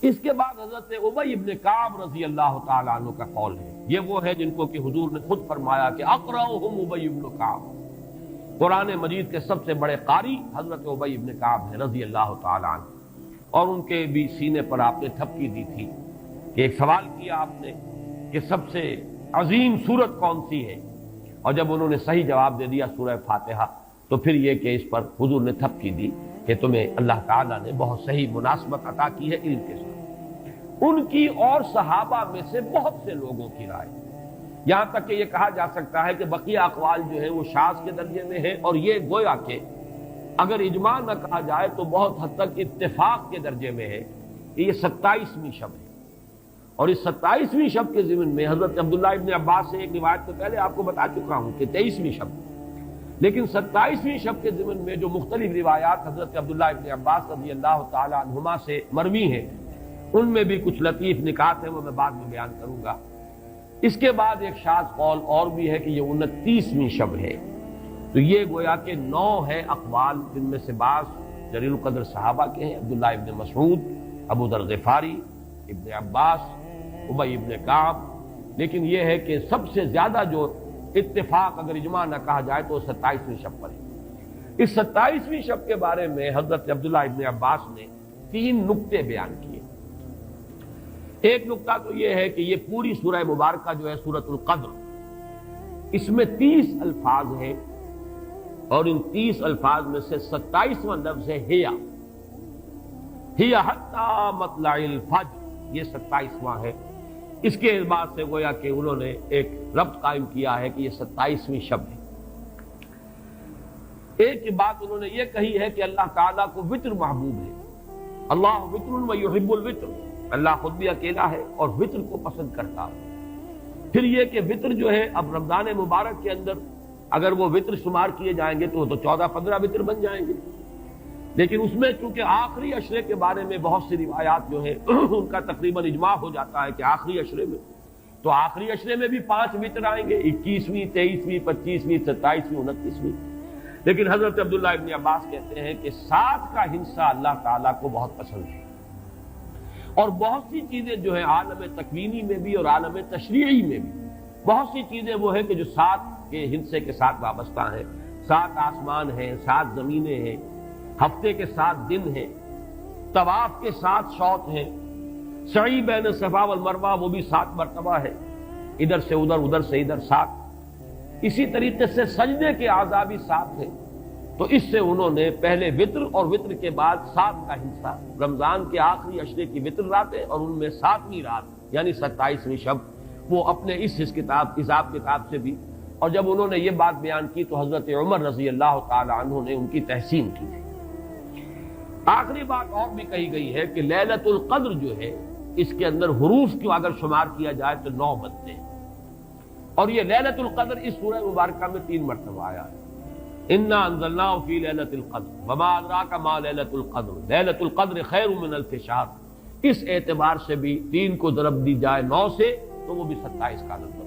اس کے بعد حضرت ابی ابن کعب رضی اللہ تعالیٰ عنہ کا قول ہے، یہ وہ ہے جن کو کہ حضور نے خود فرمایا کہ اقرأہم ابی ابن کعب، قرآن مجید کے سب سے بڑے قاری حضرت ابی ابن کعب ہیں رضی اللہ تعالیٰ عنہ، اور ان کے بھی سینے پر آپ نے تھپکی دی تھی کہ ایک سوال کیا آپ نے کہ سب سے عظیم سورت کون سی ہے، اور جب انہوں نے صحیح جواب دے دیا سورہ فاتحہ، تو پھر یہ کہ اس پر حضور نے تھپکی دی کہ تمہیں اللہ تعالیٰ نے بہت صحیح مناسبت عطا کی ہے علم کے ساتھ۔ ان کی اور صحابہ میں سے بہت سے لوگوں کی رائے، یہاں تک کہ یہ کہا جا سکتا ہے کہ بقیہ اقوال جو ہیں وہ شاذ کے درجے میں ہیں، اور یہ گویا کہ اگر اجماع نہ کہا جائے تو بہت حد تک اتفاق کے درجے میں ہے کہ یہ 27ویں شب ہے، اور اس 27ویں شب کے ضمن میں حضرت عبداللہ ابن عباس سے ایک روایت تو پہلے آپ کو بتا چکا ہوں کہ 23ویں شب، لیکن 27ویں شب کے ضمن میں جو مختلف روایات حضرت عبداللہ ابن عباس رضی اللہ تعالی عنہما سے مروی ہیں، ان میں بھی کچھ لطیف نکات ہیں، وہ میں بعد میں بیان کروں گا۔ اس کے بعد ایک شاذ قول اور بھی ہے کہ یہ 29ویں شب ہے، تو یہ گویا کہ 9 ہے اقوال، جن میں سے بعض جلیل القدر صحابہ کے ہیں، عبداللہ ابن مسعود، ابو ذر غفاری، ابن عباس، ابی ابن کعب، لیکن یہ ہے کہ سب سے زیادہ جو اتفاق اگر اجماع نہ کہا جائے تو 27ویں شب پر ہے۔ اس 27ویں شب کے بارے میں حضرت عبداللہ ابن عباس نے 3 نکتے بیان کیے۔ ایک نکتہ تو یہ ہے کہ یہ پوری سورہ مبارکہ جو ہے سورۃ القدر، اس میں 30 الفاظ ہیں، اور ان 30 الفاظ میں سے 27واں لفظ ہے ہی حتی مطلع الفجر، یہ 27واں ہے۔ اس کے اعتبار سے گویا کہ انہوں نے ایک ربط قائم کیا ہے کہ یہ 27ویں شب ہے۔ ایک بات انہوں نے یہ کہی ہے کہ اللہ تعالیٰ کو وطر محبوب ہے، اللہ وطر و یحب الوطر، اللہ خود بھی اکیلا ہے اور وطر کو پسند کرتا ہے۔ پھر یہ کہ وطر جو ہے اب رمضان مبارک کے اندر اگر وہ وطر شمار کیے جائیں گے تو 14-15 وطر بن جائیں گے، لیکن اس میں چونکہ آخری عشرے کے بارے میں بہت سی روایات جو ہیں ان کا تقریباً اجماع ہو جاتا ہے کہ آخری عشرے میں، تو آخری عشرے میں بھی 5 وطر آئیں گے، 21ویں، 23ویں، 25ویں، 27ویں، 29ویں، لیکن حضرت عبداللہ ابن عباس کہتے ہیں کہ 7 کا ہندسہ اللہ تعالیٰ کو بہت پسند ہے، اور بہت سی چیزیں جو ہیں عالم تکوینی میں بھی اور عالم تشریعی میں بھی بہت سی چیزیں وہ ہیں کہ جو 7 کے ہندسے کے ساتھ وابستہ ہیں۔ 7 آسمان ہیں، 7 زمینیں ہیں، ہفتے کے 7 دن ہیں، طواف کے 7 شوط ہیں، سعی بین صفا والمروہ وہ بھی 7 مرتبہ ہے، ادھر سے ادھر، ادھر سے ادھر 7، اسی طریقے سے سجدے کے اعضاء بھی 7 ہیں۔ تو اس سے انہوں نے پہلے وطر اور وطر کے بعد 7 کا حصہ، رمضان کے آخری عشرے کی وطر راتیں اور ان میں 7ویں رات یعنی 27ویں شب، وہ اپنے اس حساب کتاب سے بھی، اور جب انہوں نے یہ بات بیان کی تو حضرت عمر رضی اللہ تعالی عنہ نے ان کی تحسین کی۔ آخری بات اور بھی کہی گئی ہے کہ لیلۃ القدر جو ہے اس کے اندر حروف کو اگر شمار کیا جائے تو 9 بنتے ہیں، اور یہ لیلۃ القدر اس سورہ مبارکہ میں 3 مرتبہ آیا ہے۔ انا انزلناہ فی لیلۃ القدر وما ادراک ما لیلۃ القدر لیلۃ القدر خیر من الف شہر، اس اعتبار سے بھی 3 کو ضرب دی جائے 9 سے تو وہ بھی 27 کا نمبر